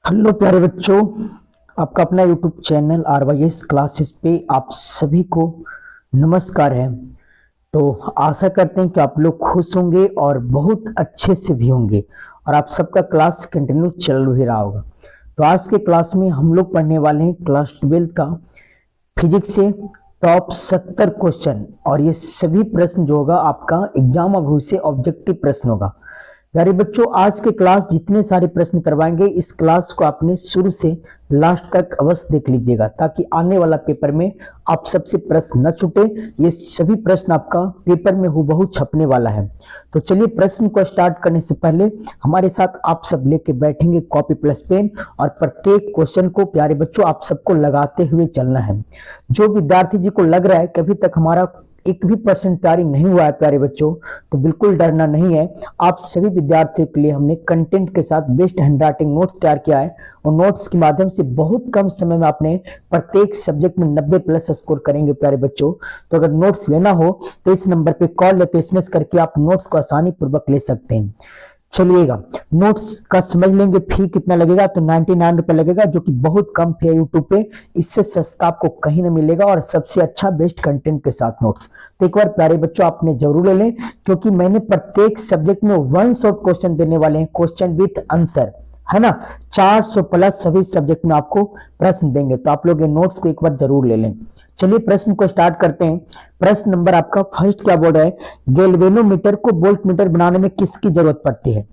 Hello प्यारे बच्चों, आपका अपना यूट्यूब चैनल RYS क्लासेस पे आप सभी को नमस्कार है। तो आशा करते हैं कि आप लोग खुश होंगे और बहुत अच्छे से भी होंगे और आप सबका क्लास कंटिन्यू चल भी रहा होगा। तो आज के क्लास में हम लोग पढ़ने वाले हैं क्लास 12 का फिजिक्स से टॉप 70 क्वेश्चन, और ये सभी प्रश्न जो होगा आपका एग्जाम अभी से ऑब्जेक्टिव प्रश्न होगा। प्यारे बच्चों, आज के क्लास जितने सारे प्रश्न करवाएंगे, इस क्लास को आपने शुरू से लास्ट तक अवश्य देख लीजिएगा ताकि आने वाला पेपर में आप सबसे प्रश्न न छूटे। ये सभी प्रश्न आपका पेपर में हूबहू छपने वाला है। तो चलिए प्रश्न को स्टार्ट करने से पहले हमारे साथ आप सब लेके बैठेंगे कॉपी प्लस पेन, और प्रत्येक क्वेश्चन को प्यारे बच्चों आप सबको लगाते हुए चलना है। जो विद्यार्थी जी को लग रहा है कि अभी तक हमारा एक भी परसेंट तैयारी नहीं हुआ है प्यारे बच्चों, तो बिल्कुल डरना नहीं है। आप सभी विद्यार्थियों के लिए हमने कंटेंट के साथ बेस्ट हैंडराइटिंग नोट्स तैयार किया है, और नोट्स के माध्यम से बहुत कम समय में आपने प्रत्येक सब्जेक्ट में 90 प्लस स्कोर करेंगे प्यारे बच्चों। तो अगर नोट्स लेना हो तो इस नंबर पे कॉल या तो एसएमएस करके आप नोट्स को आसानी पूर्वक ले सकते हैं। चलिएगा, नोट्स का समझ लेंगे। फी कितना लगेगा? तो 99 रुपए लगेगा, जो कि बहुत कम फी है यूट्यूब पे। इससे सस्ता आपको कहीं नहीं मिलेगा, और सबसे अच्छा बेस्ट कंटेंट के साथ नोट्स। तो एक बार प्यारे बच्चों आपने जरूर ले लें, क्योंकि मैंने प्रत्येक सब्जेक्ट में वन शॉट क्वेश्चन देने वाले हैं, क्वेश्चन विथ आंसर, है ना। 400 प्लस सभी सब्जेक्ट में आपको प्रश्न देंगे, तो आप लोग ये नोट्स को एक बार जरूर ले लें। चलिए प्रश्न को स्टार्ट करते हैं। प्रश्न नंबर आपका फर्स्ट क्या बोल रहा है? गैल्वेनोमीटर को वोल्ट मीटर बनाने में किसकी जरूरत पड़ती है?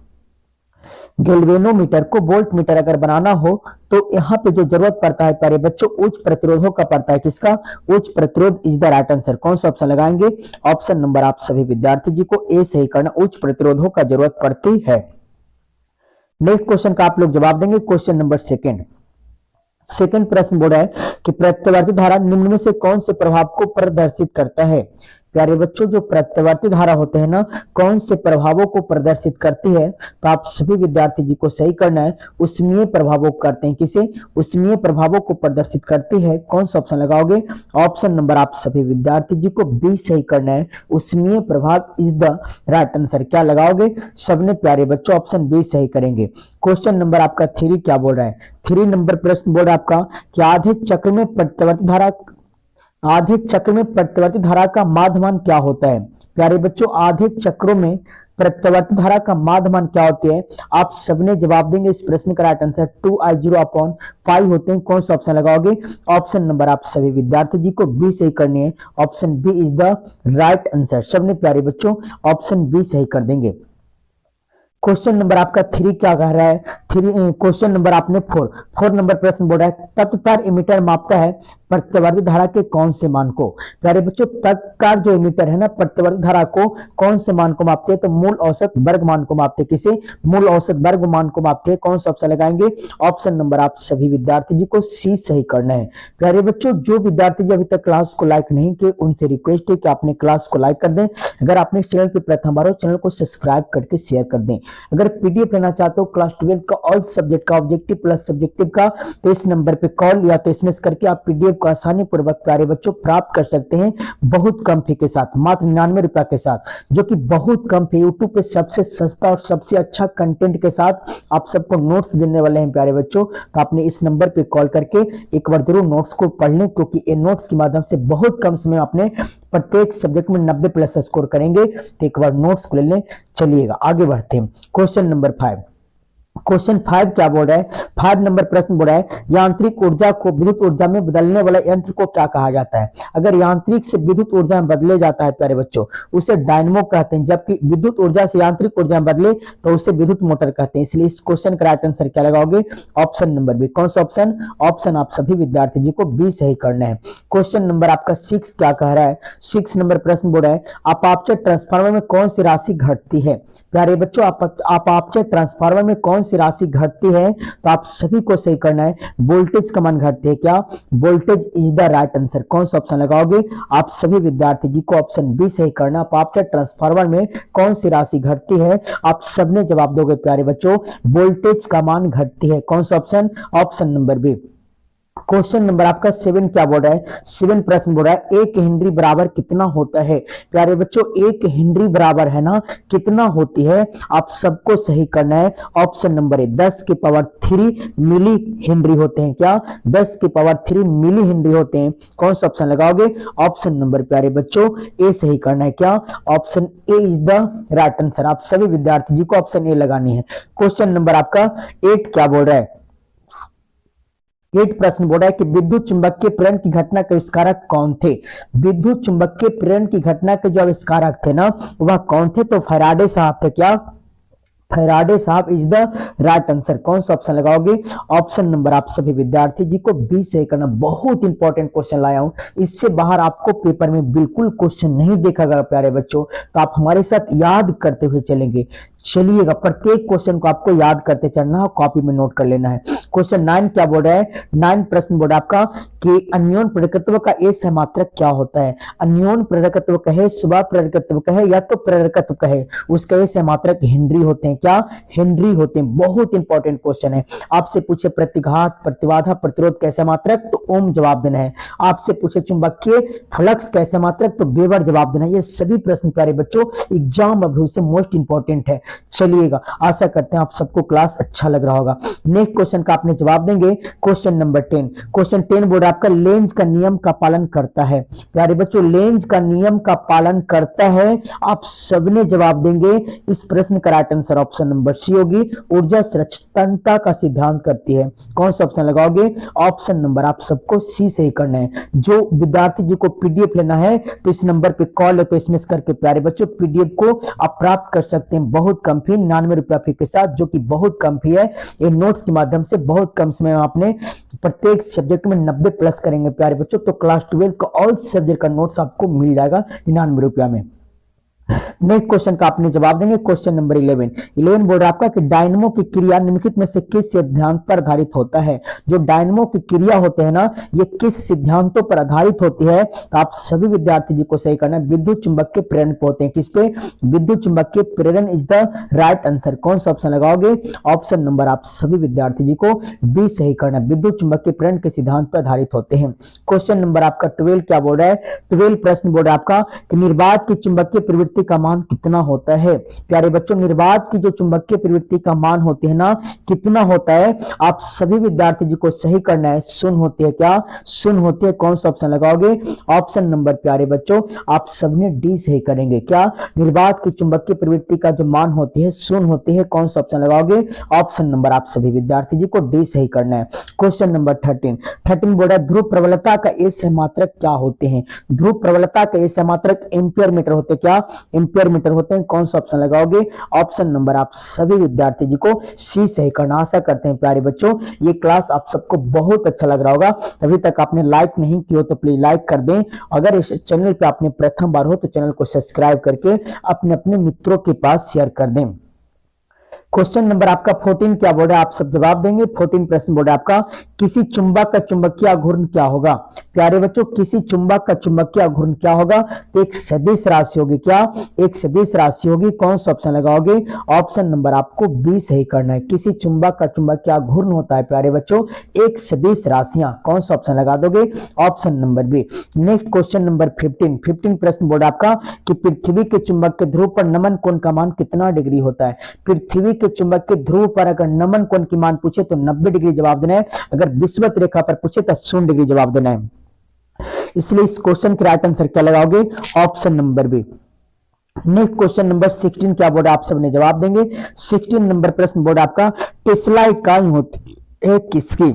गैल्वेनोमीटर को वोल्ट मीटर अगर बनाना हो तो यहाँ पे जो जरूरत पड़ता है प्यारे बच्चों, उच्च प्रतिरोधों का पड़ता है। किसका? उच्च प्रतिरोध इज द राइट आंसर। कौन सा ऑप्शन लगाएंगे? ऑप्शन नंबर आप सभी विद्यार्थी जी को ए सही करना, उच्च प्रतिरोधों का जरूरत पड़ती है। नेक्स्ट क्वेश्चन का आप लोग जवाब देंगे। क्वेश्चन नंबर सेकंड प्रश्न बोल रहा है कि प्रत्यावर्ती धारा निम्न में से कौन से प्रभाव को प्रदर्शित करता है? प्यारे बच्चों, जो प्रत्यावर्ती धारा होते हैं ना, कौन से प्रभावों को प्रदर्शित करती है? तो आप सभी विद्यार्थी जी को सही करना है, उष्मीय प्रभावों को करते हैं। किसे? उष्मीय प्रभावों को प्रदर्शित करती है। कौन सा ऑप्शन लगाओगे? ऑप्शन नंबर आप सभी विद्यार्थी जी को बी सही करना है, उष्मीय प्रभाव इज द राइट आंसर। क्या लगाओगे? सबने प्यारे बच्चों ऑप्शन बी सही करेंगे। क्वेश्चन नंबर आपका 3 क्या बोल रहा है? 3 नंबर प्रश्न बोल रहा है आपका कि आधे चक्र में प्रत्यावर्ती धारा का माध्यमान क्या होता है? प्यारे बच्चों, आधे चक्रों में प्रत्यावर्ती धारा का माध्यमान क्या होती है? आप सबने जवाब देंगे। इस प्रश्न का राइट आंसर 2I0/5 होते हैं। कौन सा ऑप्शन लगाओगे? ऑप्शन नंबर आप सभी विद्यार्थी जी को बी सही करनी है, option B is the right answer. सबने प्यारे बच्चों ऑप्शन बी सही कर देंगे। क्वेश्चन नंबर आपका 3 क्या कह रहा है? क्वेश्चन नंबर आपने 4 नंबर प्रश्न बोल रहा है तत्तार एमीटर मापता है प्रत्यावर्ती धारा के कौन से मान को? प्यारे बच्चों, तत्तार जो एमीटर है ना, प्रत्यावर्ती धारा को कौन से मान को मापते हैं? तो मूल औसत वर्ग मान को मापते हैं। किसे? मूल औसत वर्ग मान को मापते हैं। कौन सा ऑप्शन लगाएंगे? ऑप्शन नंबर आप सभी विद्यार्थी जी को सी सही करना है। प्यारे बच्चों, जो विद्यार्थी जी अभी तक क्लास को लाइक नहीं किए, उनसे रिक्वेस्ट है कि आपने क्लास को लाइक कर दें। अगर आपने चैनल पर प्रथम बार हो, चैनल को सब्सक्राइब करके शेयर कर दें। अगर पीडीएफ लेना चाहते हो क्लास 12 का ऑल सब्जेक्ट का, ऑब्जेक्टिव प्लस सब्जेक्टिव का, तो इस नंबर पे कॉल या तो एसएमएस करके आप पीडीएफ को आसानी पूर्वक प्यारे बच्चों प्राप्त कर सकते हैं, बहुत कम फी के साथ, मात्र 99 रुपए के साथ, जो कि बहुत कम फी। यूट्यूब पे सबसे सस्ता और सबसे अच्छा कंटेंट के साथ आप सबको नोट्स देने वाले हैं प्यारे बच्चों। तो आपने इस नंबर पे कॉल करके एक बार जरूर नोट्स को पढ़ लें, क्योंकि ये नोट्स के माध्यम से बहुत कम समय आपने प्रत्येक सब्जेक्ट में 90 प्लस स्कोर करेंगे। तो एक बार नोट्स को ले लें। चलिएगा आगे बढ़ते हैं। क्वेश्चन नंबर 5 क्या बोल रहा है? 5 नंबर प्रश्न बोल रहा है यांत्रिक ऊर्जा को विद्युत ऊर्जा में बदलने वाला यंत्र को क्या कहा जाता है? अगर यांत्रिक से विद्युत ऊर्जा में बदले जाता है प्यारे बच्चों, उसे डायनमो कहते हैं, जबकि विद्युत ऊर्जा से यांत्रिक ऊर्जा में बदले तो उसे विद्युत मोटर कहते हैं। इसलिए इस क्वेश्चन का राइट आंसर क्या लगाओगे? Option number B. कौन सा ऑप्शन? ऑप्शन आप सभी विद्यार्थी जी को बी सही करना है। क्वेश्चन नंबर आपका 6 क्या कह रहा है? 6 नंबर प्रश्न बोल रहा है अपारचर ट्रांसफार्मर में कौन सी राशि घटती है? प्यारे बच्चों, अपारचर ट्रांसफार्मर में कौन सी राशि घटती है? तो आप सभी को सही करना है, वोल्टेज का मान घटती है। क्या? Voltage is the right answer. कौन सा ऑप्शन लगाओगे? आप सभी विद्यार्थी जी को ऑप्शन बी सही करना। अपारचर ट्रांसफार्मर में कौन सी राशि घटती है? आप सबने जवाब दोगे प्यारे बच्चों, वोल्टेज का मान घटती है। कौन सा option? Option number B. Question number आपका 7 क्या बोल रहा है? 7 प्रश्न बोल रहा है 1 हेनरी बराबर कितना होता है? प्यारे बच्चों 1 हेनरी बराबर है ना कितना होती है? आप सबको सही करना है। ऑप्शन नंबर ए 10 की पावर 3 मिली हेनरी होते हैं। क्या? 10 की पावर 3 मिली हेनरी होते हैं। कौन सा ऑप्शन लगाओगे? ऑप्शन नंबर प्यारे बच्चों ए सही करना है। क्या? Option A is the right answer. आप सभी विद्यार्थी जी को ऑप्शन ए लगानी है। क्वेश्चन नंबर आपका 8 क्या बोल रहा है? 8 प्रश्न बोल रहा है कि विद्युत चुंबकीय प्रेरण की घटना के आविष्कारक कौन थे? विद्युत चुंबकीय प्रेरण की घटना के जो आविष्कारक थे ना वह कौन थे? तो फैराडे साहब थे। क्या? फैराडे साहब इज द राइट आंसर। कौन सा ऑप्शन लगाओगे? ऑप्शन नंबर आप सभी विद्यार्थी जी को बी सही करना। बहुत इंपॉर्टेंट क्वेश्चन लाया हूं, इससे बाहर आपको पेपर में बिल्कुल क्वेश्चन नहीं देखा गया प्यारे बच्चों, तो आप हमारे साथ याद करते हुए चलेंगे। चलिएगा, प्रत्येक क्वेश्चन को आपको याद करते चलना है, कॉपी में नोट कर लेना है। क्वेश्चन 9 क्या बोल रहा है? 9 प्रश्न बोल रहा है आपका कि अन्योन प्रेरकत्व का ए सहमात्रक क्या होता है? अन्योन प्रेरकत्व कहे, स्व प्रेरकत्व कहे या तो प्रेरकत्व कहे, उसका ए सहमात्रक हेनरी होते हैं। क्या? हेनरी होते हैं। बहुत इंपॉर्टेंट क्वेश्चन है। आपसे पूछे प्रतिघात, प्रतिबाधा, प्रतिरोध कैसे मात्रक, तो ओम जवाब देना है। आपसे पूछे चुंबकीय फ्लक्स कैसे मात्रक, तो वेबर जवाब देना है। ये सभी प्रश्न प्यारे बच्चों एग्जाम अभी से मोस्ट इंपॉर्टेंट है। चलिएगा, आशा करते हैं आप सबको क्लास अच्छा लग रहा होगा। नेक्स्ट क्वेश्चन का आपने जवाब देंगे। Question number 10। क्वेश्चन 10 बोर्ड आपका लेंज का नियम का पालन करता है। प्यारे बच्चों लेंज का नियम का पालन करता है, आप सबने जवाब देंगे। इस प्रश्न का right answer option number C होगी। ऊर्जा संरक्षणता का सिद्धांत करती है। कौन सा ऑप्शन लगाओगे? ऑप्शन नंबर आप सबको सी से ही करना है। जो विद्यार्थी जी को पीडीएफ लेना है तो इस नंबर पे कॉल है तो इसमें करके प्यारे बच्चों पीडीएफ को आप प्राप्त कर सकते हैं बहुत कम फी, 99 रुपया फी के साथ, जो कि बहुत कम फी है। ये नोट्स के माध्यम से बहुत कम समय में आपने प्रत्येक सब्जेक्ट में 90 प्लस करेंगे प्यारे बच्चों, तो क्लास 12 का ऑल सब्जेक्ट का नोट्स आपको मिल जाएगा 99 रुपया में। नेक्स्ट क्वेश्चन का आपने जवाब देंगे। क्वेश्चन नंबर 11 बोल रहा है आपका कि डायनमो की क्रिया निम्नलिखित में से किस सिद्धांत पर आधारित होता है? जो डायनमो की क्रिया होते हैं ना ये किस सिद्धांतों पर आधारित होती है? तो आप सभी विद्यार्थी जी को सही करना है। विद्युत चुंबकीय प्रेरण पे होते हैं। किस पे? विद्युत चुंबकीय प्रेरण इज द राइट आंसर। कौन सा ऑप्शन लगाओगे? ऑप्शन नंबर आप सभी विद्यार्थी जी को बी सही करना है। विद्युत चुंबकीय प्रेरण के सिद्धांत पर आधारित होते हैं। क्वेश्चन नंबर आपका 12 क्या बोल रहा है? 12 प्रश्न बोल रहा है आपका कि निर्वात की चुंबकीय प्रवृत्ति का मान कितना होता है? प्यारे बच्चों निर्वात की जो चुंबकीय प्रवृत्ति का मान होती है ना कितना होता है? आप सभी विद्यार्थी जी को सही करना है। शून्य होती है। क्या? शून्य होती है। कौन सा ऑप्शन लगाओगे? ऑप्शन नंबर प्यारे बच्चों आप सबने डी सही करेंगे। क्या? निर्वात की चुंबकीय प्रवृत्ति का जो मान होती है शून्य होती है। कौन सा ऑप्शन लगाओगे? ऑप्शन नंबर आप सभी विद्यार्थी जी को डी सही करना है। क्वेश्चन नंबर 13 बोल रहा है ध्रुव प्रबलता का ए सहमात्रक क्या होते हैं? ध्रुव प्रबलता का ए सहमात्रक एम्पियर मीटर होते हैं। क्या? एम्पियर मीटर होते हैं। कौन सा ऑप्शन लगाओगे? ऑप्शन नंबर आप सभी विद्यार्थी जी को सी सही करना। आशा करते हैं प्यारे बच्चों ये क्लास आप सबको बहुत अच्छा लग रहा होगा। अभी तक आपने लाइक नहीं किया हो तो प्लीज लाइक कर दें। अगर इस चैनल पे आपने प्रथम बार हो तो चैनल को सब्सक्राइब करके अपने अपने मित्रों के पास शेयर कर दें। क्वेश्चन नंबर आपका 14 क्या बोल रहा है? आप सब जवाब देंगे। 14 प्रश्न बोल रहा है आपका किसी चुंबक का चुंबकीय आघूर्ण क्या होगा? प्यारे बच्चों किसी चुंबक का चुंबकीय आघूर्ण क्या होगा? तो एक सदिश राशि होगी। क्या? एक सदिश राशि होगी। कौन सा ऑप्शन लगाओगे? ऑप्शन नंबर आपको बी सही करना है। किसी चुंबक का चुंबकीय आघूर्ण होता है प्यारे बच्चों एक सदिश राशियां। कौन सा ऑप्शन लगा दोगे? Option number B. Next question number 15 प्रश्न बोल रहा है आपका कि पृथ्वी के चुंबक के ध्रुव पर नमन कोण का मान कितना डिग्री होता है? पृथ्वी के चुंबक के ध्रुव पर अगर नमन कोण की मान पूछे तो 90 डिग्री जवाब देना है। अगर विषुवत रेखा पर पूछे तो 0 डिग्री जवाब देना है। इसलिए इस क्वेश्चन का राइट आंसर क्या लगाओगे? Option number B. Next question number 16 क्या बोर्ड आप सबने जवाब देंगे। 16 नंबर प्रश्न बोर्ड आपका टेस्ला इकाई होती है किसकी?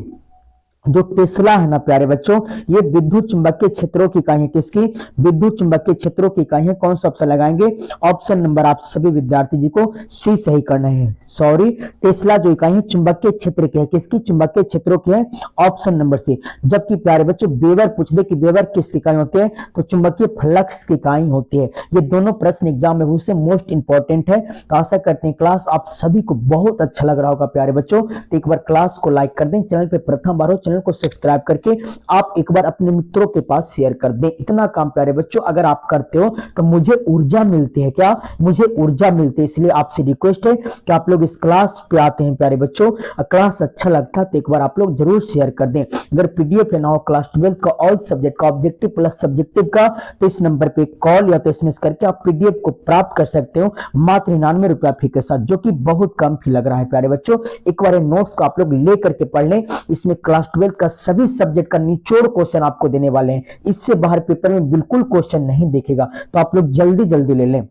जो टेस्ला है ना प्यारे बच्चों ये विद्युत चुंबकीय क्षेत्रों की इकाई है। किसकी? विद्युत चुंबकीय क्षेत्रों की इकाई है। कौन सा ऑप्शन लगाएंगे? ऑप्शन नंबर आप सभी विद्यार्थी जी को सी सही करना है। सॉरी टेस्ला जो इकाई है चुंबकीय क्षेत्र की है। किसकी? चुंबकीय क्षेत्रों की है। Option number C. जबकि प्यारे बच्चों वेबर पूछ दे कि वेबर किस इकाई होते हैं तो चुंबकीय फ्लक्स की इकाई होती है। ये दोनों प्रश्न एग्जाम में उससे मोस्ट इंपॉर्टेंट है। तो आशा करते हैं क्लास आप सभी को बहुत अच्छा लग रहा होगा प्यारे बच्चों। तो एक बार क्लास को लाइक कर दें। चैनल पे प्रथम बार हो चैनल को सब्सक्राइब करके आप एक बार अपने मित्रों के पास शेयर कर दें। इतना काम प्यारे बच्चों अगर आप करते हो तो मुझे ऊर्जा मिलती है, क्या मुझे ऊर्जा मिलती है। इसलिए आपसे रिक्वेस्ट है कि आप लोग इस क्लास पे आते हैं प्यारे बच्चों, क्लास अच्छा लगता है तो एक बार आप लोग जरूर शेयर कर दें। अगर पीडीएफ लेना हो क्लास 12 का ऑल सब्जेक्ट का ऑब्जेक्टिव प्लस सब्जेक्टिव का तो इस नंबर पे कॉल या तो एसएमएस करके आप पीडीएफ को प्राप्त कर सकते हो मात्र 99 रुपया फी के साथ, जो कि बहुत कम फी लग रहा है प्यारे बच्चों। एक बार नोट्स को आप लोग लेकर के पढ़ लें, इसमें क्लास 12 का सभी सब्जेक्ट का निचोड़ क्वेश्चन आपको देने वाले हैं, इससे बाहर पेपर में बिल्कुल क्वेश्चन नहीं दिखेगा, तो आप लोग जल्दी जल्दी ले लें।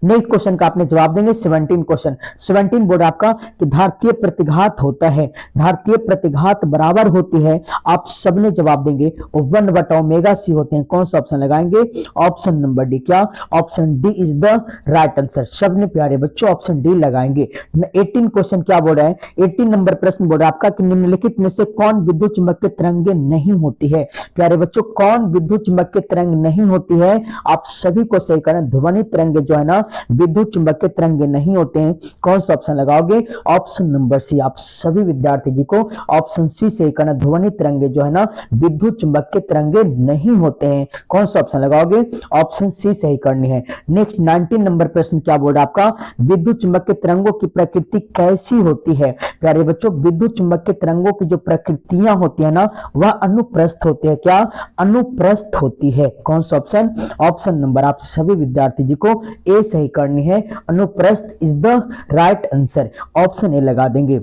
नेक्स्ट क्वेश्चन का आपने जवाब देंगे 17 क्वेश्चन। 17 बोर्ड आपका कि धारतीय प्रतिघात होता है, धारतीय प्रतिघात बराबर होती है, आप सबने जवाब देंगे 1/ओमेगा c होते हैं। कौन सा ऑप्शन लगाएंगे? Option number D. क्या? Option D is the right answer. सबने प्यारे बच्चों ऑप्शन डी लगाएंगे। 18 क्वेश्चन क्या बोल रहा है? 18 नंबर प्रश्न बोल रहा है आपका कि निम्नलिखित में से कौन विद्युत चुंबकीय तरंगे नहीं होती है? प्यारे बच्चों कौन विद्युत चुंबकीय तरंग नहीं होती है? आप सभी को सही करें। ध्वनि तरंगे जो है ना विद्युत चुंबकीय तरंगे नहीं होते हैं। कौन सा ऑप्शन लगाओगे? Option number C. आप सभी विद्यार्थी जी को ऑप्शन सी सही करना। ध्वनि तरंगे जो है ना विद्युत चुंबकीय तरंगे नहीं होते हैं। कौन सा ऑप्शन लगाओगे? ऑप्शन सी सही करनी है। नेक्स्ट 19 नंबर प्रश्न क्या बोल रहा है आपका? विद्युत चुंबकीय तरंगों की प्रकृति कैसी होती है? प्यारे बच्चों विद्युत चुंबकीय तरंगों की जो प्रकृतियां होती है ना वह अनुप्रस्थ होती है। क्या? अनुप्रस्थ होती है। कौन सा ऑप्शन? ऑप्शन नंबर आप सभी विद्यार्थी जी को ए सही करनी है। अनुप्रस्थ is the right answer. Option A लगा देंगे।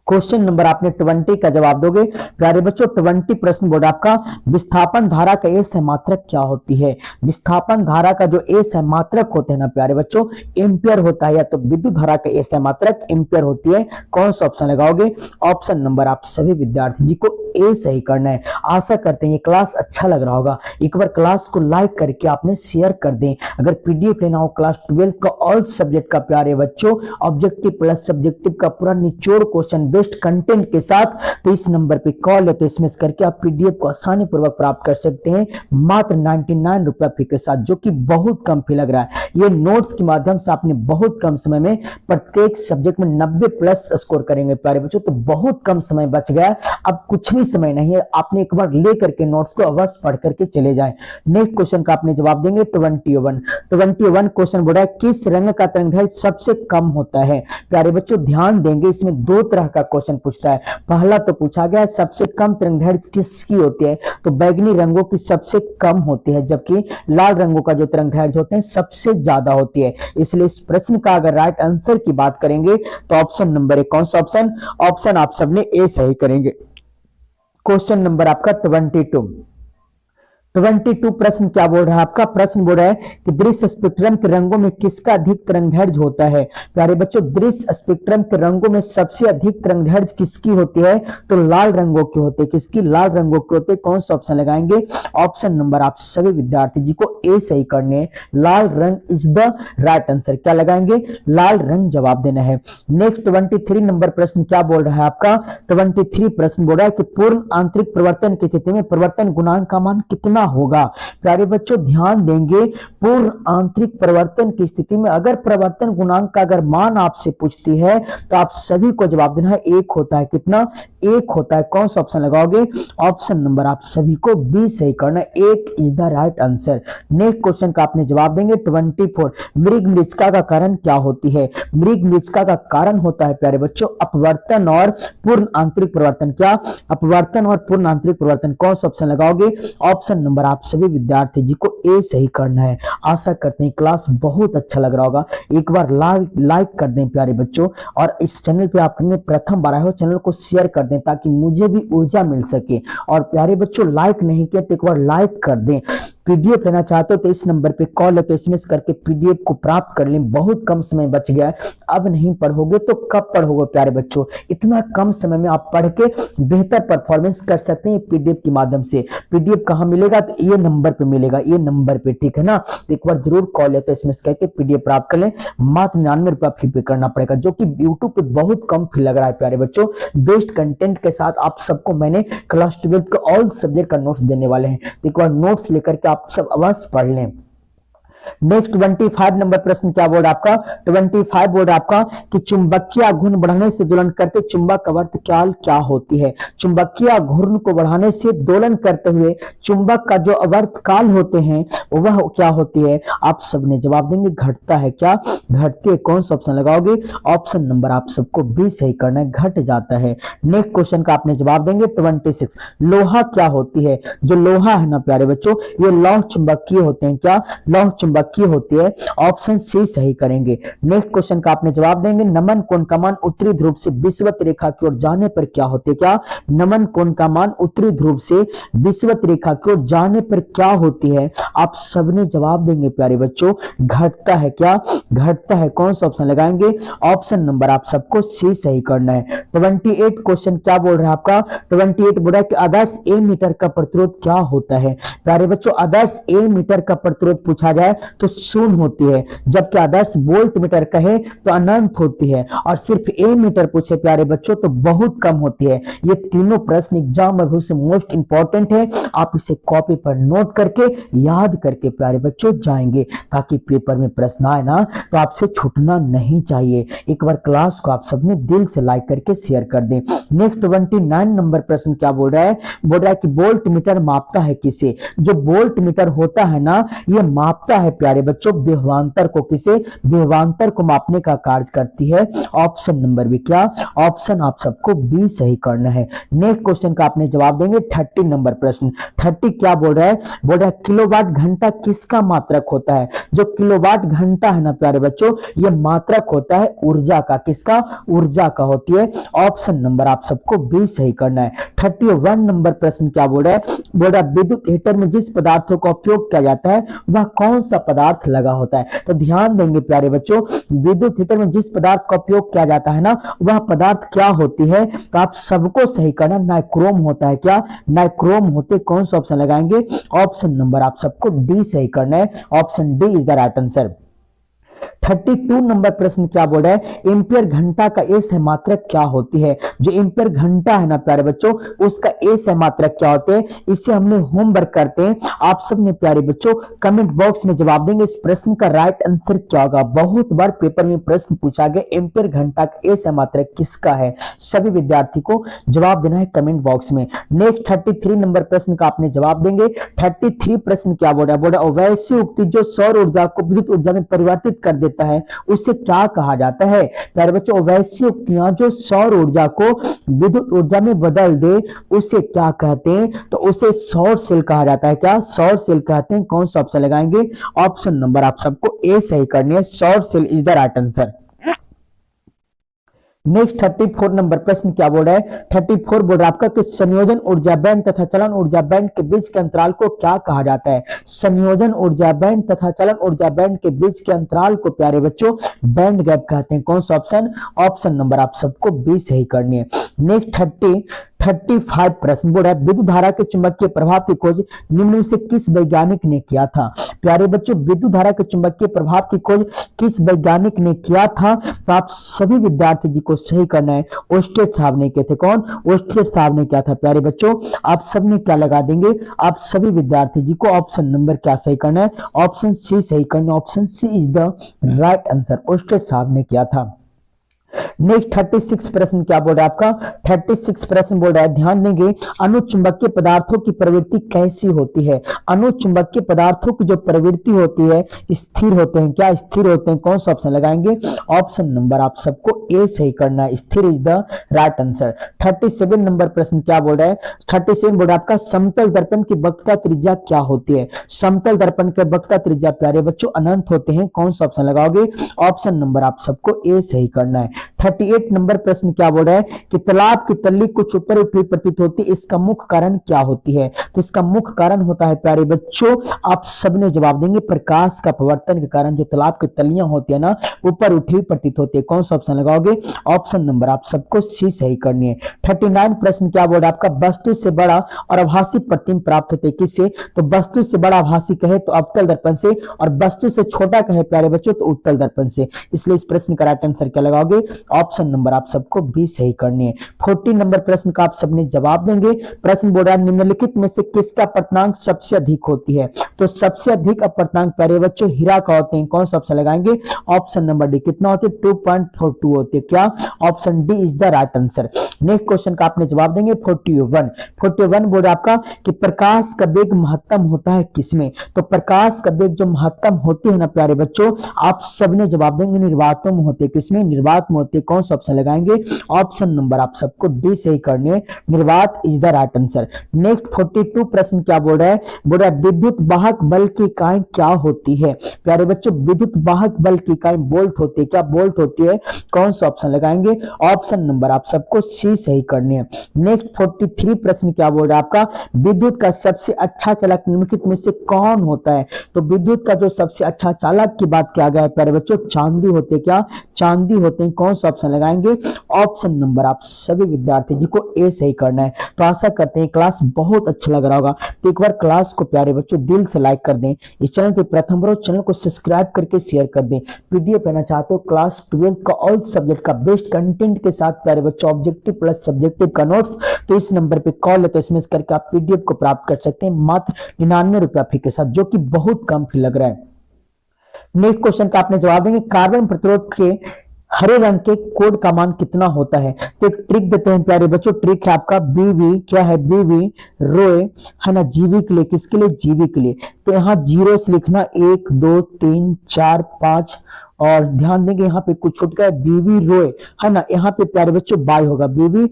क्वेश्चन नंबर आपने 20 का जवाब दोगे। प्यारे बच्चों 20 प्रश्न बोर्ड आपका विस्थापन धारा का ए सहमात्रक क्या होती है? विस्थापन धारा का जो ए सहमात्रक होते हैं ना प्यारे बच्चों एम्पियर होता है, या तो विद्युत धारा का ए सहमात्रक एम्पियर होती है। कौन सा ऑप्शन लगाओगे? ऑप्शन नंबर आप सभी विद्यार्थी जी को ए सही करना है। आशा करते हैं ये क्लास अच्छा लग रहा होगा। एक बार क्लास को लाइक करके आपने शेयर कर दें। अगर पीडीएफ लेना हो क्लास 12 का ऑल सब्जेक्ट का प्यारे बच्चों ऑब्जेक्टिव प्लस सब्जेक्टिव का पूरा निचोड़ क्वेश्चन बेस्ट कंटेंट के साथ तो इस नंबर पे कॉल या तो एसएमएस करके आप पीडीएफ को आसानी पूर्वक प्राप्त कर सकते हैं मात्र 99 रुपया फी के साथ, जो कि बहुत कम फी लग रहा है। ये नोट्स के माध्यम से आपने बहुत कम समय में प्रत्येक सब्जेक्ट में 90 प्लस स्कोर करेंगे प्यारे बच्चों, तो बहुत कम समय बच गया। अब कुछ भी समय नहीं है, आपने एक बार ले करके नोट्स को अवश्य पढ़ करके चले जाएं। नेक्स्ट क्वेश्चन का आपने जवाब देंगे 21 क्वेश्चन बोला है किस रंग का तरंगदैर्घ्य सबसे कम होता है? प्यारे बच्चों ध्यान देंगे, इसमें दो तरह का क्वेश्चन पूछता है। पहला तो पूछा गया सबसे कम तरंगदैर्घ्य किसकी होती है, तो बैगनी रंगों की सबसे कम होती है, जबकि लाल रंगों का जो तरंगदैर्घ्य होते हैं सबसे ज्यादा होती है। इसलिए इस प्रश्न का अगर राइट आंसर की बात करेंगे तो ऑप्शन नंबर 1। कौन सा ऑप्शन? ऑप्शन आप सबने ए सही करेंगे। क्वेश्चन नंबर आपका 22 प्रश्न क्या बोल रहा है आपका? प्रश्न बोल रहा है कि दृश्य स्पेक्ट्रम के रंगों में किसका अधिक तरंगदैर्घ्य होता है? प्यारे बच्चों दृश्य स्पेक्ट्रम के रंगों में सबसे अधिक तरंगदैर्घ्य किसकी होती है? तो लाल रंगों की होती है। किसकी? लाल रंगों की होती है। कौन सा ऑप्शन लगाएंगे? ऑप्शन नंबर आप सभी विद्यार्थी जी को ए सही करने हैं। लाल रंग इज द राइट आंसर। क्या लगाएंगे? लाल रंग जवाब देना है। नेक्स्ट 23 नंबर प्रश्न क्या बोल रहा है आपका? 23 प्रश्न बोल रहा है कि पूर्ण आंतरिक परिवर्तन की स्थिति में परिवर्तन गुणांक का मान कितना होगा? प्यारे बच्चों ध्यान देंगे, पूर्ण आंतरिक परिवर्तन की स्थिति में अगर परिवर्तन गुणांक का अगर मान आपसे पूछती है तो आप सभी को जवाब देना है 1 होता है। कितना? 1 होता है। कौन सा ऑप्शन लगाओगे? ऑप्शन नंबर आप सभी को बी सही करना है। 1 is the right answer. Next question का आपने जवाब देंगे 24 मृग मृच्छका का कारण क्या होती है? मृग मृच्छका का कारण होता है प्यारे बच्चों अपवर्तन और पूर्ण आंतरिक परिवर्तन। क्या? अपवर्तन और पूर्ण आंतरिक परिवर्तन। कौन सा ऑप्शन लगाओगे? ऑप्शन नंबर आप सभी विद्यार्थी जी को ए सही करना है। आशा करते हैं क्लास बहुत अच्छा लग रहा होगा। एक बार लाइक कर दें प्यारे बच्चों, और इस चैनल पे आपने प्रथम बार आए हो चैनल को शेयर कर दें ताकि मुझे भी ऊर्जा मिल सके। और प्यारे बच्चों लाइक नहीं किया तो एक बार लाइक कर दें। पीडीएफ लेना चाहते हो तो इस नंबर पे कॉल या तो एसएमएस करके पीडीएफ को प्राप्त कर लें। बहुत कम समय बच गया है, अब नहीं पढ़ोगे तो कब पढ़ोगे प्यारे बच्चों? इतना कम समय में आप पढ़ के बेहतर परफॉर्मेंस कर सकते हैं पीडीएफ के माध्यम से। पीडीएफ कहाँ मिलेगा? तो ये नंबर पे मिलेगा, ये नंबर पे, ठीक है ना? तो एक बार जरूर कॉल या तो एसएमएस करके पीडीएफ प्राप्त कर लें। मात्र 99 रुपया फी पे करना पड़ेगा, जो कि यूट्यूब पे बहुत कम फी लग रहा है प्यारे बच्चों। बेस्ट कंटेंट के साथ आप सबको मैंने क्लास 12 का ऑल सब्जेक्ट का नोट्स देने वाले हैं, तो एक बार नोट्स लेकर के आप सब अवश्य पढ़ लें। नेक्स्ट 25 नंबर प्रश्न क्या बोल रहा है आपका? 25 बोल रहा है आपका कि चुंबकीय घूर्ण बढ़ने से दोलन करते चुंबक अवर्तकाल क्या होती है? चुंबकीय घूर्ण को बढ़ाने से दोलन करते हुए चुंबक का जो अवर्तकाल होते हैं वह क्या होती है? आप सबने जवाब देंगे घटता है। क्या घटती है? कौन सा ऑप्शन लगाओगे? ऑप्शन नंबर आप सबको बी सही करना है, घट जाता है। नेक्स्ट क्वेश्चन का आपने जवाब देंगे 26 लोहा क्या होती है? जो लोहा है ना प्यारे बच्चों, ये लौह चुंबकीय होते हैं। क्या लौह चुंबकीय होती है? ऑप्शन सी सही करेंगे। नेक्स्ट क्वेश्चन का आपने जवाब देंगे नमन कोण का मान उत्तरी ध्रुव से विषुवत रेखा की ओर जाने पर क्या होती है? क्या नमन कोण का मान उत्तरी ध्रुव से विषुवत रेखा की ओर जाने पर क्या होती है? आप सबने जवाब देंगे प्यारे बच्चों घटता है। क्या घटता है? कौन सा ऑप्शन लगाएंगे? ऑप्शन नंबर आप सबको सी सही करना है। 28 क्वेश्चन क्या बोल रहा है आपका? 28 बोल रहा है कि आदर्श ए मीटर का प्रतिरोध क्या होता है? प्यारे बच्चों आदर्श ए मीटर का प्रतिरोध पूछा जाए तो शून्य होती है, जबकि आदर्श वोल्ट मीटर कहे तो अनंत होती है, और सिर्फ ए मीटर पूछे प्यारे बच्चों तो बहुत कम होती है। ये तीनों प्रश्न एग्जाम में से मोस्ट इंपॉर्टेंट है। आप इसे कॉपी पर नोट करके याद करके प्यारे बच्चों जाएंगे, ताकि पेपर में प्रश्न आए ना तो आपसे छूटना नहीं चाहिए। एक बार क्लास को आप सबने दिल से लाइक करके शेयर कर दें। नेक्स्ट 29 नंबर प्रश्न क्या बोल रहा है? बोल रहा है कि वोल्ट मीटर मापता है किसे? जो वोल्ट मीटर होता है ना ये मापता है प्यारे बच्चों विभवांतर को। किसे? विभवांतर को मापने का कार्य करती है। ऑप्शन नंबर भी क्या? ऑप्शन आप सबको बी सही करना है। नेक्स्ट क्वेश्चन का आपने जवाब देंगे 30 नंबर प्रश्न। 30 क्या बोल रहा है? बोल रहा है किलोवाट घंटा किसका मात्रक होता है? जो किलोवाट घंटा है ना प्यारे बच्चों ये मात्रक होता है ऊर्जा का। किसका? ऊर्जा का होती है। ऑप्शन नंबर आप सबको बी सही करना है। 31 नंबर प्रश्न क्या बोल रहा है? बोल रहा है विद्युत हीटर में जिस पदार्थों का उपयोग किया जाता है वह कौन सा पदार्थ लगा होता है? तो ध्यान देंगे प्यारे बच्चों विद्युत हीटर में जिस पदार्थ का उपयोग किया जाता है ना वह पदार्थ क्या होती है? तो आप सबको सही करना नाइक्रोम होता है। क्या नाइक्रोम होते? कौन सा ऑप्शन लगाएंगे? ऑप्शन नंबर आप सबको डी सही करना है। Option D is the right answer. 32 number प्रश्न क्या बोल रहा है? एम्पियर घंटा का ए सह मात्रक क्या होती है? जो एम्पियर घंटा है ना प्यारे बच्चों उसका ए सह मात्रक क्या होते हैं? इससे हमने होमवर्क करते हैं। आप सब ने प्यारे बच्चों कमेंट बॉक्स में जवाब देंगे इस प्रश्न का राइट आंसर क्या होगा। बहुत बार पेपर में प्रश्न पूछा गया एम्पियर घंटा का ए सह मात्रक किसका है? सभी विद्यार्थी को जवाब देना है कमेंट बॉक्स में। नेक्स्ट 33 नंबर प्रश्न का आपने जवाब देंगे। 33 प्रश्न क्या बोल रहा है? बोल रहा है वैसी उक्ति जो सौर ऊर्जा को विद्युत ऊर्जा में परिवर्तित कर देता है उसे क्या कहा जाता है? प्यारे बच्चों वैसी उक्तियां जो सौर ऊर्जा को विद्युत ऊर्जा में बदल दे उसे क्या कहते हैं? तो उसे सौर सेल कहा जाता है। क्या सौर सेल कहते हैं? कौन सा ऑप्शन लगाएंगे? ऑप्शन नंबर आप सबको ए सही करनी है। सौर cell is the right answer. Next 34 number प्रश्न क्या बोल रहा है? 34 बोल रहा है आपका कि संयोजन ऊर्जा बैंड तथा चलन ऊर्जा बैंड के बीच के अंतराल को क्या कहा जाता है? संयोजन ऊर्जा बैंड तथा चलन ऊर्जा बैंड के बीच के अंतराल को प्यारे बच्चों बैंड गैप कहते हैं। कौन सा ऑप्शन? ऑप्शन नंबर आप सबको बी सही करनी है। नेक्स्ट 35 प्रश्न बोल रहा है विद्युत धारा के चुंबकीय प्रभाव की खोज निम्न में से किस वैज्ञानिक ने किया था? प्यारे बच्चों विद्युत धारा के चुंबकीय प्रभाव की खोज किस वैज्ञानिक ने किया था? तो आप सभी विद्यार्थी जी को सही करना है। ओस्टेड साहब ने किए थे। कौन? ओस्टेड साहब ने किया था। प्यारे बच्चों आप सबने क्या लगा देंगे? आप सभी विद्यार्थी जी को ऑप्शन नंबर क्या सही करना है? ऑप्शन सी सही करना है। Option C is the right answer. Oersted साहब ने किया था। नेक्स्ट 36 प्रश्न क्या बोल रहा है आपका? 36 प्रश्न बोल रहा है ध्यान देंगे अनुचुंबकीय पदार्थों की प्रवृत्ति कैसी होती है? अनुचुंबकीय पदार्थों की जो प्रवृत्ति होती है स्थिर होते हैं। क्या स्थिर होते हैं? कौन सा ऑप्शन लगाएंगे? ऑप्शन नंबर आप सबको ए सही करना है। स्थिर is the right answer. 37 number प्रश्न क्या बोल रहा है? 37 बोल रहा है आपका समतल दर्पण की वक्रता त्रिज्या क्या होती है? समतल दर्पण के वक्रता त्रिज्या प्यारे बच्चों अनंत होते हैं। कौन सा ऑप्शन लगाओगे? ऑप्शन नंबर आप सबको ए सही करना है। 38 नंबर प्रश्न क्या बोल रहा है कि तालाब की तल्ली कुछ ऊपर उठी प्रतीत होती है, इसका मुख्य कारण क्या होती है? तो इसका मुख्य कारण होता है प्यारे बच्चों आप सबने जवाब देंगे प्रकाश का परावर्तन के कारण जो तालाब की तलियां होती है ना ऊपर उठी प्रतीत होती है। कौन सा ऑप्शन लगाओगे? ऑप्शन नंबर आप सबको सी सही करनी है। 39 प्रश्न क्या बोल रहा है आपका वस्तु से बड़ा और आभासी प्रतिबिंब प्राप्त होते हैं किससे? तो वस्तु से बड़ा आभासी कहे तो अवतल दर्पण से, और वस्तु से छोटा कहे प्यारे बच्चों तो उत्तल दर्पण से। इसलिए इस प्रश्न का राइट आंसर क्या लगाओगे? ऑप्शन नंबर आप सबको बी सही करनी है। 40 नंबर प्रश्न का आप सबने जवाब देंगे। प्रश्न बोल रहा है निम्नलिखित में से किसका अपर्तनांक सबसे अधिक होती है? तो सबसे अधिक अपर्तनांक प्यारे बच्चों हीरा का होते हैं। कौन सा ऑप्शन लगाएंगे? Option number D. कितना होते हैं? 2.42 होते हैं। क्या? Option D is the right answer. Next question का आपने जवाब देंगे 41 बोल रहा है आपका कि प्रकाश का वेग महत्तम होता है किसमें? तो प्रकाश का वेग जो महत्तम होती है ना प्यारे बच्चों, आप सबने जवाब देंगे निर्वातों में होते हैं। किसमें? निर्वात में होते हैं। कौन सा ऑप्शन लगाएंगे? ऑप्शन नंबर आप सबको डी सही करने है। निर्वात is the right answer. Next 42 प्रश्न क्या बोल रहा है? बोल रहा है विद्युत वाहक बल की इकाई क्या होती है? प्यारे बच्चों विद्युत वाहक बल की इकाई वोल्ट होती है। क्या? वोल्ट होती है। कौन सा ऑप्शन लगाएंगे? ऑप्शन नंबर आप सबको सी सही करनी है। नेक्स्ट 43 प्रश्न क्या बोल रहा है आपका? विद्युत का सबसे अच्छा चालक निम्नलिखित में से कौन होता है? तो विद्युत का जो सबसे अच्छा चालक की बात किया गया है प्यारे बच्चों, चांदी होते हैं। क्या? चांदी होते हैं। कौन सा ऑप्शन लगाएंगे? ऑप्शन नंबर आप सभी विद्यार्थी जी को ए सही करना है। तो आशा करते हैं क्लास बहुत अच्छा लग रहा होगा। तो एक बार क्लास को प्यारे बच्चों दिल से लाइक कर दें। इस चैनल पे प्रथम बार चैनल को सब्सक्राइब करके शेयर कर दें। पीडीएफ लेना चाहते हो क्लास 12 का ऑल सब्जेक्ट का बेस्ट कंटेंट के साथ प्यारे बच्चों ऑब्जेक्टिव प्लस सब्जेक्टिव का नोट्स, तो इस नंबर पे कॉल है तो इसमें करके आप पीडीएफ को प्राप्त कर सकते हैं मात्र 99 रुपया फी के साथ, जो कि बहुत कम फी लग रहा है। नेक्स्ट क्वेश्चन का आपने जवाब देंगे कार्बन प्रतिरोध के हरे रंग के कोड का मान कितना होता है? तो एक ट्रिक देते हैं प्यारे बच्चों। ट्रिक है आपका बीवी, क्या है? बीवी रोए है ना, जीवी के लिए। किसके लिए? जीवी के लिए। तो यहाँ जीरो से लिखना 1 2 3 4 5, और ध्यान देंगे यहाँ पे कुछ छूट गया, बीवी रोए है ना, यहाँ पे प्यारे बच्चों बाय होगा बीवी,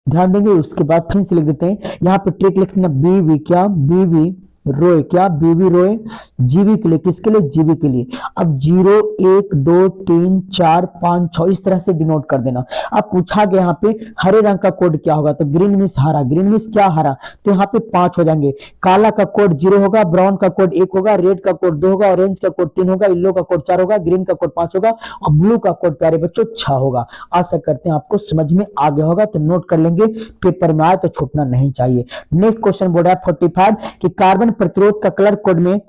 ध्यान देंगे। उसके बाद फिर से लिख देते हैं यहाँ पे ट्रिक लिखना बीवी, क्या? बीवी रोए, क्या? बीवी रोए जीवी के लिए। किसके लिए? जीवी के लिए। अब 0 1 2 3 4 5 6 इस तरह से डिनोट कर देना। अब पूछा गया यहाँ पे हरे रंग का कोड क्या होगा? तो ग्रीन मीन्स हरा, ग्रीन मीन्स क्या? हरा। तो यहाँ पे 5 हो जाएंगे। काला का कोड 0 होगा, ब्राउन का कोड 1 होगा, रेड का कोड 2 होगा, ऑरेंज का कोड 3 होगा, येलो का कोड 4 होगा, ग्रीन का कोड 5 होगा, और ब्लू का कोड प्यारे बच्चों 6 होगा। आशा करते हैं आपको समझ में आ गया होगा। तो नोट कर लेंगे, पेपर में आए तो छूटना नहीं चाहिए। नेक्स्ट क्वेश्चन बोल रहा है 45 कि कार्बन प्रतिरोध का कलर कोड में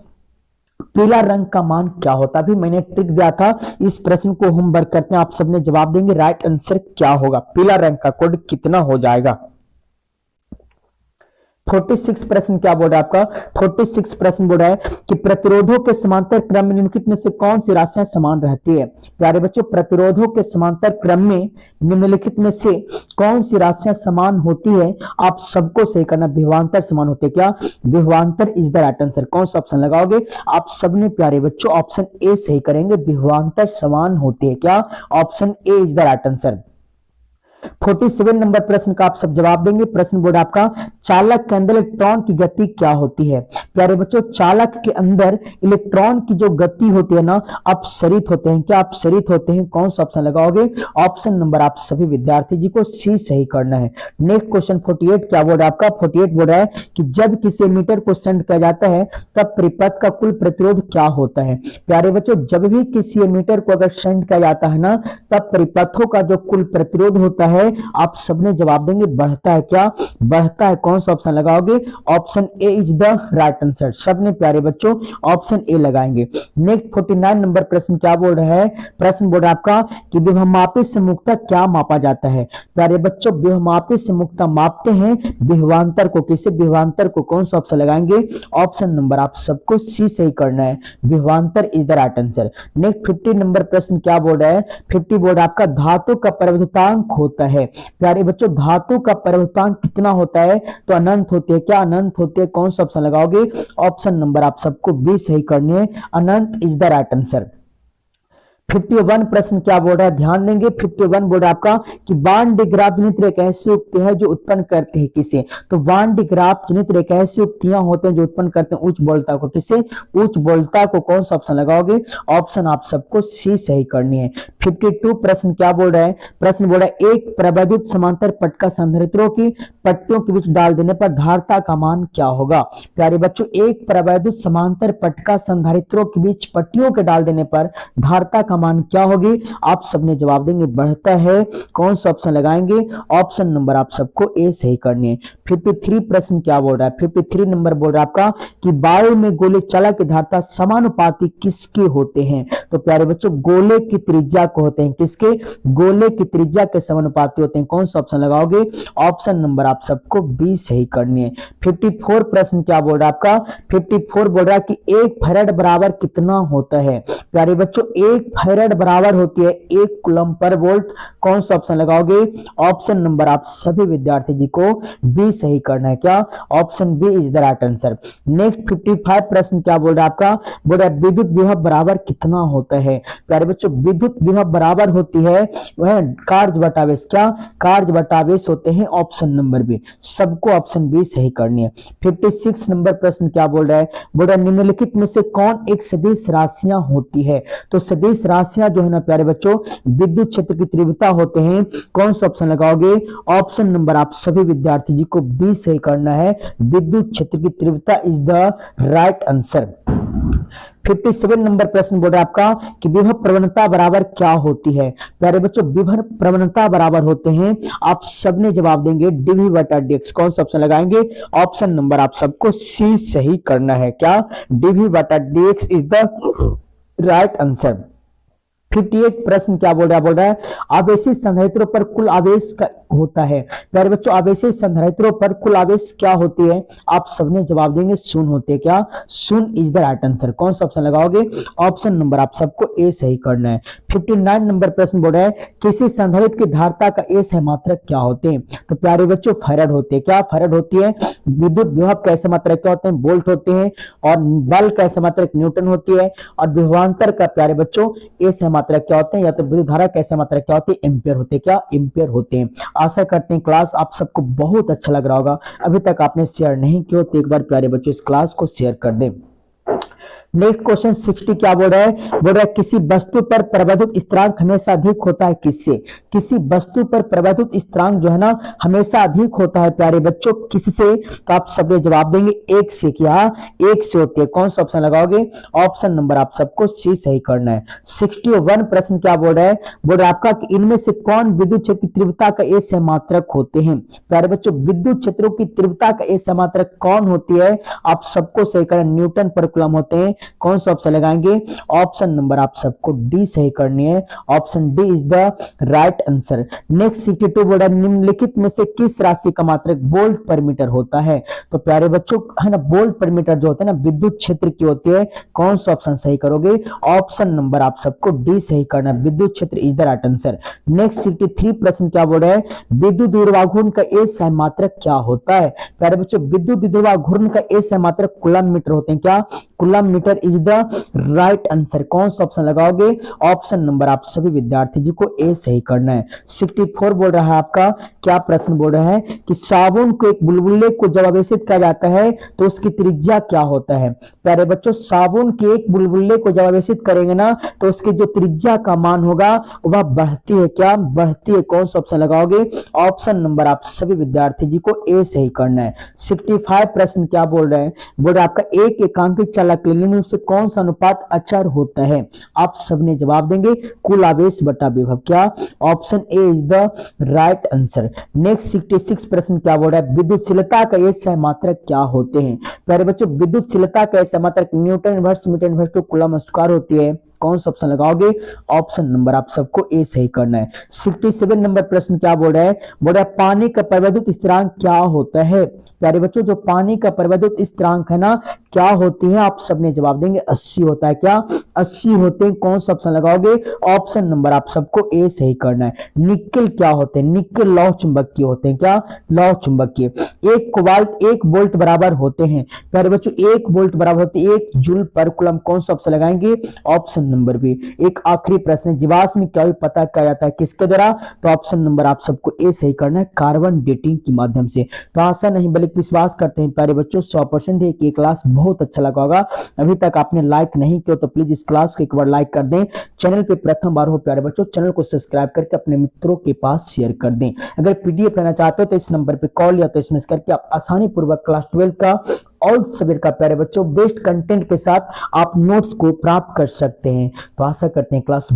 पीला रंग का मान क्या होता है? अभी मैंने ट्रिक दिया था, इस प्रश्न को होमवर्क करते हैं, आप सबने जवाब देंगे। राइट आंसर क्या होगा? पीला रंग का कोड कितना हो जाएगा? 46 प्रश्न क्या बोल रहा है आपका? 46 प्रश्न बोल रहा है कि प्रतिरोधों के समांतर क्रम में निम्नलिखित में से कौन सी राशियां समान रहती है? प्यारे बच्चों प्रतिरोधों के समांतर क्रम में निम्नलिखित में से कौन सी राशियां समान होती है? आप सबको सही करना। विभवांतर समान होते हैं। क्या? विभवांतर इज द राइट आंसर। कौन सा ऑप्शन लगाओगे? आप सबने प्यारे बच्चों ऑप्शन ए सही करेंगे। विभवांतर समान होते हैं। क्या? Option A is the right answer. 47 number प्रश्न का आप सब जवाब देंगे। प्रश्न बोर्ड आपका चालक के अंदर इलेक्ट्रॉन की गति क्या होती है? प्यारे बच्चों चालक के अंदर इलेक्ट्रॉन की जो गति होती है ना, अपसरित होते हैं। क्या? अपसरित होते हैं। कौन सा ऑप्शन लगाओगे? ऑप्शन नंबर आप सभी विद्यार्थी जी को सी सही करना है। नेक्स्ट क्वेश्चन 48 क्या बोल रहा है आपका? 48 बोल रहा है कि जब किसी एमीटर को शंट किया जाता है तब परिपथ का कुल प्रतिरोध क्या होता है? प्यारे बच्चों जब भी किसी एमीटर को अगर शंट किया जाता है ना, तब परिपथों का जो कुल प्रतिरोध होता है, आप सबने जवाब देंगे बढ़ता है। क्या? बढ़ता है। कौन सा ऑप्शन लगाओगे? Option A is the right answer. सबने प्यारे बच्चों ऑप्शन ए लगाएंगे। नेक्स्ट 49 नंबर प्रश्न क्या बोल रहा है? प्रश्न बोल रहा है आपका कि विभवमापी सम्मुखता क्या मापा जाता है? प्यारे बच्चों विभवमापी सम्मुखता मापते हैं विभवांतर को। किसे? विभवांतर को। कौन सा ऑप्शन लगाएंगे? ऑप्शन नंबर आप सबको सी सही करना है। विभवांतर is the right answer. Next 50 number प्रश्न क्या बोल रहा है? 50 बोल रहा है आपका धातु का परिवर्तनांक होता है। प्यारे बच्चों धातु का परिवर्तनांक कितना होता है? तो अनंत होते हैं। क्या? अनंत होते हैं। कौन सा ऑप्शन लगाओगे? ऑप्शन नंबर आप सबको बी सही करनी है। अनंत इज द राइट आंसर। 51 प्रश्न क्या बोल रहा है? ध्यान देंगे। 51 बोल रहा है आपका कि वान डे ग्राफ जनित रेखा ऐसी युक्ति है जो उत्पन्न करते हैं किसे? तो वान डे ग्राफ जनित रेखा ऐसी युक्तियां होते हैं जो उत्पन्न करते हैं उच्च बोलता को। किसे? उच्च बोलता को। कौन सा ऑप्शन लगाओगे? ऑप्शन आप सबको सी सही करनी है। 52 प्रश्न क्या बोल रहा है? प्रश्न बोल रहा है एक प्रविद्युत समांतर पट्टिका संधारित्रों की पट्टियों के बीच डाल देने पर धारिता का मान क्या होगा? प्यारे बच्चों एक प्रविद्युत समांतर पट्टिका संधारित्रों के बीच पट्टियों के डाल देने पर धारिता का मान क्या होगी? आप सबने जवाब देंगे बढ़ता है। कौन सा ऑप्शन लगाएंगे? ऑप्शन नंबर आप सबको ए सही करनी है। 53 प्रश्न क्या बोल रहा है? 53 नंबर बोल रहा है आपका कि वायु में गोले चालक धार्ता समानुपाती किसके होते हैं? तो प्यारे बच्चों गोले की त्रिज्या को होते हैं, किसके? गोले की त्रिज्या के समानुपाती होते हैं। कौन सा ऑप्शन लगाओगे? ऑप्शन नंबर आप सबको बी सही करनी है। 54 प्रश्न क्या बोल रहा है आपका? 54 बोल रहा है कि 1 फैराड बराबर कितना होता है? प्यारे बच्चों 1 फैराड बराबर होती है 1 कूलम पर वोल्ट। कौन सा ऑप्शन लगाओगे? ऑप्शन नंबर आप सभी विद्यार्थी जी को बी सही करना है। क्या? Option B is the right answer. Next 55 प्रश्न क्या बोल रहा है आपका? बोल रहा है विद्युत विभव बराबर कितना होता है? प्यारे बच्चों विद्युत विभव बराबर होती है वह कार्य बटा आवेश। क्या? कार्य बटा आवेश होते हैं। ऑप्शन नंबर बी, सबको ऑप्शन बी सही करनी है। 56 नंबर प्रश्न क्या बोल रहा है? बोल रहा है निम्नलिखित में से कौन एक सदिश राशियां होती है? तो सदिश राशियां जो है ना प्यारे बच्चों विद्युत क्षेत्र की तीव्रता होते हैं। कौन सा ऑप्शन लगाओगे? ऑप्शन नंबर आप सभी विद्यार्थी जी को बी सही करना है। विद्युत क्षेत्र की तीव्रता is the right answer. 57 number प्रश्न बोल रहा है आपका कि विभव प्रवणता बराबर क्या होती है? प्यारे बच्चों विभव प्रवणता बराबर होते हैं, आप सबने जवाब देंगे डीवी बटा डीएक्स। कौन सा ऑप्शन लगाएंगे? ऑप्शन नंबर आप सबको सी सही करना है। क्या? डीवी बटा dx is the right answer. 58 प्रश्न क्या बोल रहा है? बोल रहा है आवेशित संधारित्रों पर कुल आवेश का होता है। प्यारे बच्चों आवेशित संधारित्रों पर कुल आवेश क्या होती है? आप सबने जवाब देंगे शून्य होते हैं। क्या? शून्य इज द राइट आंसर। कौन सा ऑप्शन लगाओगे? ऑप्शन नंबर आप सबको ए सही करना है। 59 नंबर प्रश्न बोल रहा है किसी संधारित्र की धारिता का ए सहमात्रक क्या होते हैं? तो प्यारे बच्चों फैराड होते हैं। क्या? फैराड होती है। विद्युत विभव का सहमात्रक क्या होते हैं? वोल्ट होते हैं। और बल का सहमात्रक न्यूटन होती है। और विभवांतर का प्यारे बच्चों ए मात्रा क्या होते हैं? या तो विद्युत धारा कैसे मात्रा क्या होती है? एम्पियर होते हैं। क्या? एम्पियर होते हैं। आशा करते हैं क्लास आप सबको बहुत अच्छा लग रहा होगा। अभी तक आपने शेयर नहीं किया तो एक बार प्यारे बच्चों इस क्लास को शेयर कर दें। नेक्स्ट क्वेश्चन 60 क्या बोल रहा है? बोल रहा है किसी वस्तु पर प्रवर्धित स्थिरांक हमेशा अधिक होता है किससे? किसी वस्तु पर प्रवर्धित स्थिरांक जो है ना हमेशा अधिक होता है प्यारे बच्चों किससे? तो आप सब जवाब देंगे एक से। क्या? एक से होती है। कौन सा ऑप्शन लगाओगे? ऑप्शन नंबर आप सबको सी सही करना है। 61 प्रश्न क्या बोल रहा है? बोल रहा है आपका कि इनमें से कौन विद्युत क्षेत्र की तीव्रता का ए सहमात्रक होते हैं? प्यारे बच्चों विद्युत क्षेत्रों की तीव्रता का ए सहमात्रक कौन होती है? आप सबको सही करना, न्यूटन पर कूलम होते हैं। कौन सा ऑप्शन लगाएंगे? ऑप्शन नंबर आप सबको डी सही करनी है। Option D is the right answer. Next 62 बोल रहा है निम्नलिखित में से किस राशि का मात्रक वोल्ट पर मीटर होता है? तो प्यारे बच्चों है ना वोल्ट पर मीटर जो होता है ना विद्युत क्षेत्र की होती है। कौन सा ऑप्शन सही करोगे? ऑप्शन नंबर आप सबको डी सही करना है। विद्युत क्षेत्र is the right answer. Next 63 प्रश्न क्या बोल रहा है? विद्युत द्विध्रुव घूर्णन का ए सहमात्रक क्या होता है? प्यारे बच्चों विद्युत द्विध्रुव घूर्णन का ए सहमात्रक कूलम मीटर होते हैं। क्या? Coulomb metre is the right answer. कौन सा ऑप्शन लगाओगे? ऑप्शन नंबर आप सभी विद्यार्थी जी को ए सही करना है। 64 बोल रहा है आपका क्या प्रश्न बोल रहा है कि साबुन को एक बुलबुले को जब आवेशित किया जाता है तो उसकी त्रिज्या क्या होता है? प्यारे बच्चों साबुन के एक बुलबुले को जब आवेशित करेंगे ना तो उसकी जो त्रिज्या का मान होगा वह बढ़ती है। क्या? बढ़ती है। कौन सा ऑप्शन लगाओगे? ऑप्शन नंबर आप सभी विद्यार्थी जी को ए सही करना है। 65 प्रश्न क्या बोल रहे हैं? बोल रहे आपका एक एकांकित चालक निम्न से कौन सा अनुपात अचर होता है? आप सबने जवाब देंगे कुल आवेश बटा विभव। क्या? Option A is the right answer. Next 66 प्रश्न क्या बोल रहा है? विद्युतशीलता का ये सहमात्रक क्या होते हैं? प्यारे बच्चों विद्युतशीलता का सहमात्रक Newton inverse metre inverse two coulomb square होती है। कौन सा ऑप्शन लगाओगे? ऑप्शन नंबर आप सबको ए सही करना है। 67 नंबर प्रश्न क्या बोल रहा है? बोल रहा है पानी का प्रवर्धित स्थिरांक क्या होता है? प्यारे बच्चों जो पानी का प्रवर्धित स्थिरांक है ना क्या होती है? आप सबने जवाब देंगे 80 होता है। क्या? 80 होते हैं। कौन सा ऑप्शन लगाओगे? ऑप्शन नंबर आप सबको ए सही करना है। निक्केल क्या होते हैं? निक्केल लौह चुंबकीय होते हैं। क्या? लौह चुंबकीय। एक कोबाल्ट 1 वोल्ट बराबर होते हैं। प्यारे बच्चों 1 वोल्ट बराबर होते हैं 1 जूल पर कूलम। कौन सा ऑप्शन लगाएंगे? Option number B. एक आखिरी प्रश्न जीवाश्म क्या पता किया जाता है किसके द्वारा? तो ऑप्शन नंबर आप सबको ए सही करना है कार्बन डेटिंग के माध्यम से। तो आशा नहीं बल्कि विश्वास करते हैं प्यारे बच्चों 100% है कि ये क्लास बहुत अच्छा लगा होगा। अभी तक आपने लाइक नहीं किया तो प्लीज इस क्लास को एक बार लाइक कर दें। चैनल पे प्रथम बार हो प्यारे बच्चों चैनल को सब्सक्राइब करके अपने मित्रों के पास शेयर कर दें। अगर पीडीएफ लेना चाहते हो तो इस नंबर पे कॉल या तो एसएमएस करके आप आसानी पूर्वक क्लास 12 का ऑल सब्जेक्ट का प्यारे बच्चों बेस्ट कंटेंट के साथ आप नोट्स को प्राप्त कर सकते हैं। तो आशा करते हैं क्लास